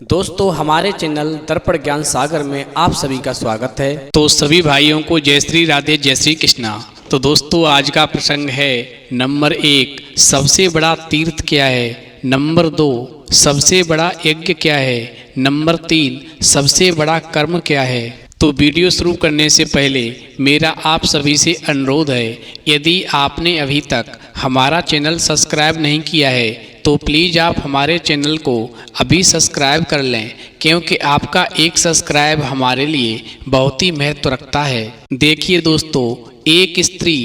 दोस्तों हमारे चैनल दर्पण ज्ञान सागर में आप सभी का स्वागत है। तो सभी भाइयों को जय श्री राधे जय श्री कृष्णा। तो दोस्तों आज का प्रसंग है नंबर 1 सबसे बड़ा तीर्थ क्या है, नंबर 2 सबसे बड़ा यज्ञ क्या है, नंबर 3 सबसे बड़ा कर्म क्या है। तो वीडियो शुरू करने से पहले मेरा आप सभी से अनुरोध है, यदि आपने अभी तक हमारा चैनल सब्सक्राइब नहीं किया है तो प्लीज़ आप हमारे चैनल को अभी सब्सक्राइब कर लें, क्योंकि आपका एक सब्सक्राइब हमारे लिए बहुत ही महत्व रखता है। देखिए दोस्तों, एक स्त्री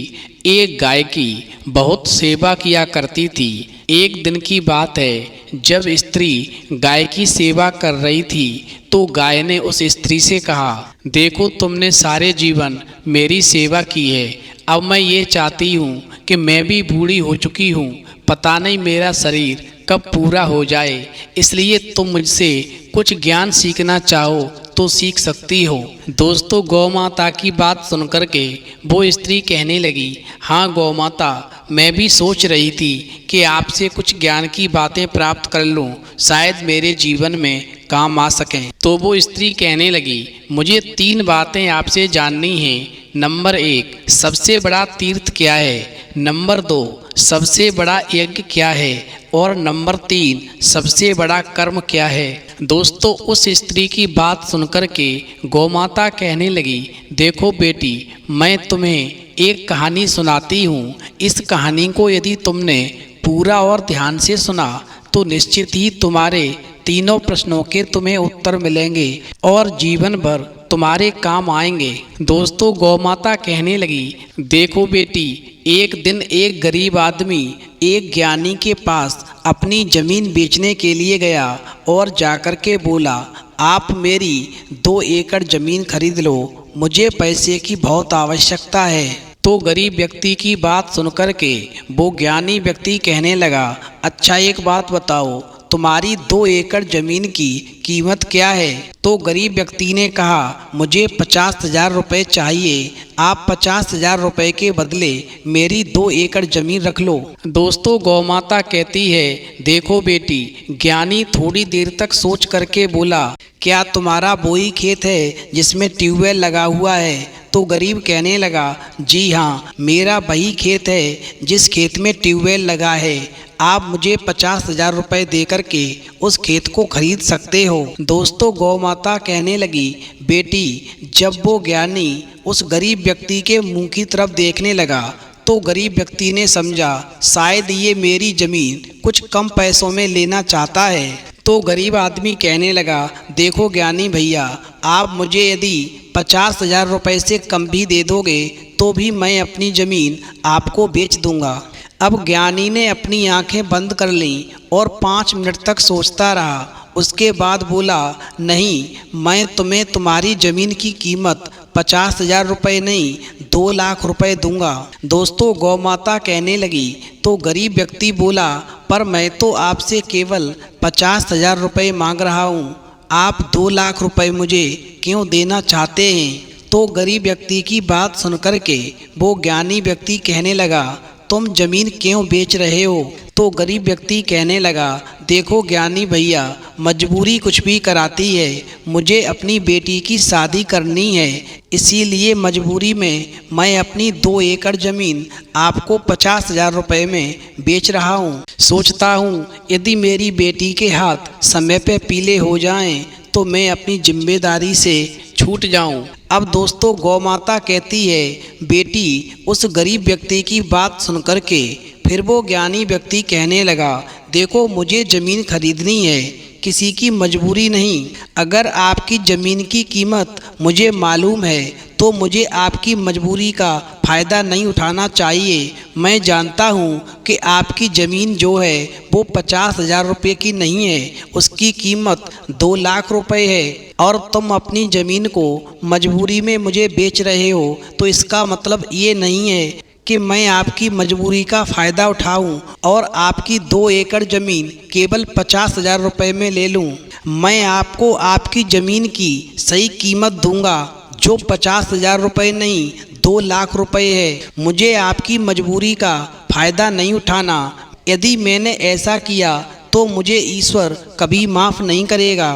एक गाय की बहुत सेवा किया करती थी। एक दिन की बात है, जब स्त्री गाय की सेवा कर रही थी तो गाय ने उस स्त्री से कहा, देखो तुमने सारे जीवन मेरी सेवा की है, अब मैं ये चाहती हूँ कि मैं भी बूढ़ी हो चुकी हूँ, पता नहीं मेरा शरीर कब पूरा हो जाए, इसलिए तुम मुझसे कुछ ज्ञान सीखना चाहो तो सीख सकती हो। दोस्तों गौ माता की बात सुनकर के वो स्त्री कहने लगी, हाँ गौ माता, मैं भी सोच रही थी कि आपसे कुछ ज्ञान की बातें प्राप्त कर लूँ, शायद मेरे जीवन में काम आ सकें। तो वो स्त्री कहने लगी, मुझे 3 बातें आपसे जाननी हैं। नंबर 1 सबसे बड़ा तीर्थ क्या है, नंबर 2 सबसे बड़ा यज्ञ क्या है, और नंबर 3 सबसे बड़ा कर्म क्या है। दोस्तों उस स्त्री की बात सुनकर के गौ माता कहने लगी, देखो बेटी, मैं तुम्हें एक कहानी सुनाती हूँ। इस कहानी को यदि तुमने पूरा और ध्यान से सुना तो निश्चित ही तुम्हारे तीनों प्रश्नों के तुम्हें उत्तर मिलेंगे और जीवन भर तुम्हारे काम आएंगे। दोस्तों गौ माता कहने लगी, देखो बेटी, एक दिन एक गरीब आदमी एक ज्ञानी के पास अपनी जमीन बेचने के लिए गया और जाकर के बोला, आप मेरी 2 एकड़ जमीन खरीद लो, मुझे पैसे की बहुत आवश्यकता है। तो गरीब व्यक्ति की बात सुनकर के वो ज्ञानी व्यक्ति कहने लगा, अच्छा एक बात बताओ, तुम्हारी 2 एकड़ जमीन की कीमत क्या है। तो गरीब व्यक्ति ने कहा, मुझे 50,000 रुपये चाहिए, आप 50,000 रुपये के बदले मेरी 2 एकड़ जमीन रख लो। दोस्तों गौ माता कहती है, देखो बेटी, ज्ञानी थोड़ी देर तक सोच करके बोला, क्या तुम्हारा वही खेत है जिसमें ट्यूबवेल लगा हुआ है। तो गरीब कहने लगा, जी हाँ, मेरा वही खेत है जिस खेत में ट्यूबवेल लगा है, आप मुझे 50,000 रुपये दे करके उस खेत को खरीद सकते हो। दोस्तों गौ माता कहने लगी, बेटी, जब वो ज्ञानी उस गरीब व्यक्ति के मुंह की तरफ देखने लगा तो गरीब व्यक्ति ने समझा, शायद ये मेरी ज़मीन कुछ कम पैसों में लेना चाहता है। तो गरीब आदमी कहने लगा, देखो ज्ञानी भैया, आप मुझे यदि 50,000 रुपये से कम भी दे दोगे तो भी मैं अपनी ज़मीन आपको बेच दूंगा। अब ज्ञानी ने अपनी आंखें बंद कर लीं और 5 मिनट तक सोचता रहा। उसके बाद बोला, नहीं, मैं तुम्हें तुम्हारी ज़मीन की कीमत 50,000 रुपये नहीं 2 लाख रुपए दूंगा। दोस्तों गौ माता कहने लगी, तो गरीब व्यक्ति बोला, पर मैं तो आपसे केवल 50,000 रुपये मांग रहा हूँ, आप 2 लाख रुपए मुझे क्यों देना चाहते हैं। तो गरीब व्यक्ति की बात सुनकर के वो ज्ञानी व्यक्ति कहने लगा, तुम जमीन क्यों बेच रहे हो। तो गरीब व्यक्ति कहने लगा, देखो ज्ञानी भैया, मजबूरी कुछ भी कराती है, मुझे अपनी बेटी की शादी करनी है, इसीलिए मजबूरी में मैं अपनी 2 एकड़ ज़मीन आपको 50,000 रुपये में बेच रहा हूँ। सोचता हूँ यदि मेरी बेटी के हाथ समय पे पीले हो जाएं तो मैं अपनी जिम्मेदारी से छूट जाऊं। अब दोस्तों गौ माता कहती है, बेटी, उस गरीब व्यक्ति की बात सुनकर के फिर वो ज्ञानी व्यक्ति कहने लगा, देखो मुझे ज़मीन खरीदनी है, किसी की मजबूरी नहीं। अगर आपकी ज़मीन की कीमत मुझे मालूम है तो मुझे आपकी मजबूरी का फ़ायदा नहीं उठाना चाहिए। मैं जानता हूँ कि आपकी ज़मीन जो है वो 50,000 रुपये की नहीं है, उसकी कीमत 2 लाख रुपए है, और तुम अपनी ज़मीन को मजबूरी में मुझे बेच रहे हो, तो इसका मतलब ये नहीं है कि मैं आपकी मजबूरी का फ़ायदा उठाऊं और आपकी 2 एकड़ ज़मीन केवल 50,000 रुपये में ले लूं। मैं आपको आपकी ज़मीन की सही कीमत दूंगा, जो 50,000 रुपये नहीं 2 लाख रुपए है। मुझे आपकी मजबूरी का फ़ायदा नहीं उठाना। यदि मैंने ऐसा किया तो मुझे ईश्वर कभी माफ़ नहीं करेगा।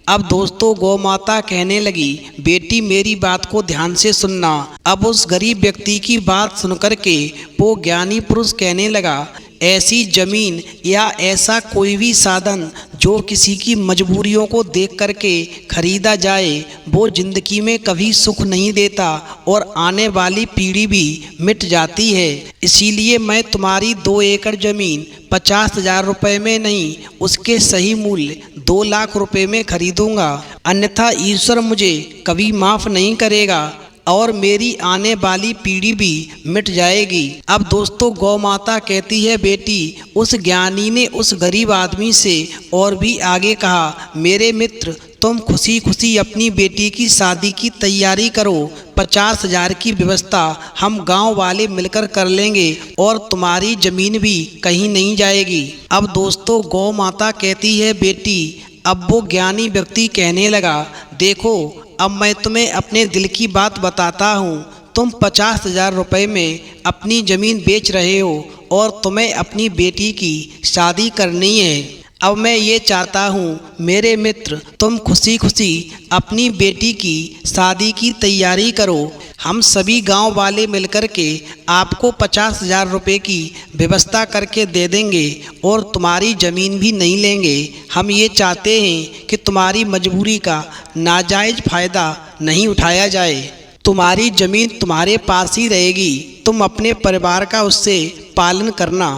अब दोस्तों गौ माता कहने लगी, बेटी मेरी बात को ध्यान से सुनना। अब उस गरीब व्यक्ति की बात सुनकर के वो ज्ञानी पुरुष कहने लगा, ऐसी जमीन या ऐसा कोई भी साधन जो किसी की मजबूरियों को देख करके खरीदा जाए वो जिंदगी में कभी सुख नहीं देता और आने वाली पीढ़ी भी मिट जाती है। इसीलिए मैं तुम्हारी 2 एकड़ ज़मीन 50,000 रुपये में नहीं, उसके सही मूल्य 2 लाख रुपए में खरीदूंगा, अन्यथा ईश्वर मुझे कभी माफ़ नहीं करेगा और मेरी आने वाली पीढ़ी भी मिट जाएगी। अब दोस्तों गौ माता कहती है, बेटी उस ज्ञानी ने उस गरीब आदमी से और भी आगे कहा, मेरे मित्र तुम खुशी खुशी अपनी बेटी की शादी की तैयारी करो, 50,000 की व्यवस्था हम गांव वाले मिलकर कर लेंगे और तुम्हारी ज़मीन भी कहीं नहीं जाएगी। अब दोस्तों गौ माता कहती है, बेटी अब वो ज्ञानी व्यक्ति कहने लगा, देखो अब मैं तुम्हें अपने दिल की बात बताता हूँ। तुम 50,000 रुपये में अपनी ज़मीन बेच रहे हो और तुम्हें अपनी बेटी की शादी करनी है। अब मैं ये चाहता हूँ मेरे मित्र तुम खुशी खुशी अपनी बेटी की शादी की तैयारी करो। हम सभी गांव वाले मिलकर के आपको 50,000 रुपये की व्यवस्था करके दे देंगे और तुम्हारी ज़मीन भी नहीं लेंगे। हम ये चाहते हैं कि तुम्हारी मजबूरी का नाजायज़ फ़ायदा नहीं उठाया जाए। तुम्हारी ज़मीन तुम्हारे पास ही रहेगी, तुम अपने परिवार का उससे पालन करना।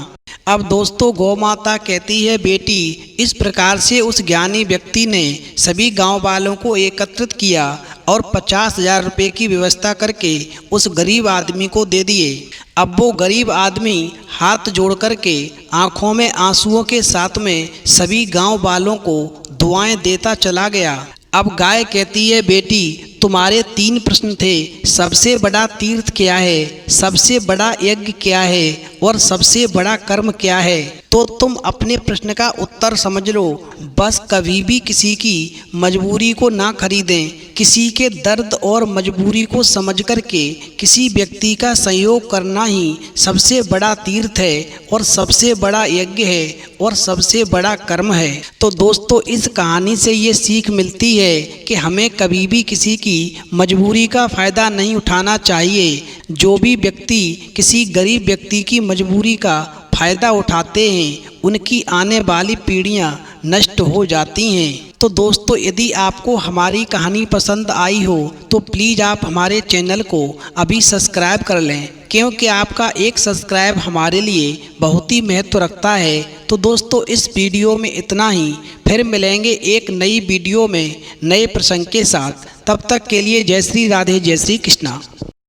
अब दोस्तों गौ माता कहती है, बेटी इस प्रकार से उस ज्ञानी व्यक्ति ने सभी गांव वालों को एकत्रित किया और 50,000 रुपये की व्यवस्था करके उस गरीब आदमी को दे दिए। अब वो गरीब आदमी हाथ जोड़ कर के आँखों में आंसुओं के साथ में सभी गांव वालों को दुआएं देता चला गया। अब गाय कहती है, बेटी तुम्हारे 3 प्रश्न थे, सबसे बड़ा तीर्थ क्या है, सबसे बड़ा यज्ञ क्या है और सबसे बड़ा कर्म क्या है। तो तुम अपने प्रश्न का उत्तर समझ लो। बस कभी भी किसी की मजबूरी को ना खरीदें। किसी के दर्द और मजबूरी को समझ कर के किसी व्यक्ति का सहयोग करना ही सबसे बड़ा तीर्थ है और सबसे बड़ा यज्ञ है और सबसे बड़ा कर्म है। तो दोस्तों इस कहानी से ये सीख मिलती है कि हमें कभी भी किसी की मजबूरी का फ़ायदा नहीं उठाना चाहिए। जो भी व्यक्ति किसी गरीब व्यक्ति की मजबूरी का फ़ायदा उठाते हैं उनकी आने वाली पीढ़ियां नष्ट हो जाती हैं। तो दोस्तों यदि आपको हमारी कहानी पसंद आई हो तो प्लीज़ आप हमारे चैनल को अभी सब्सक्राइब कर लें, क्योंकि आपका एक सब्सक्राइब हमारे लिए बहुत ही महत्व रखता है। तो दोस्तों इस वीडियो में इतना ही, फिर मिलेंगे एक नई वीडियो में नए प्रसंग के साथ। तब तक के लिए जय श्री राधे, जय श्री कृष्णा।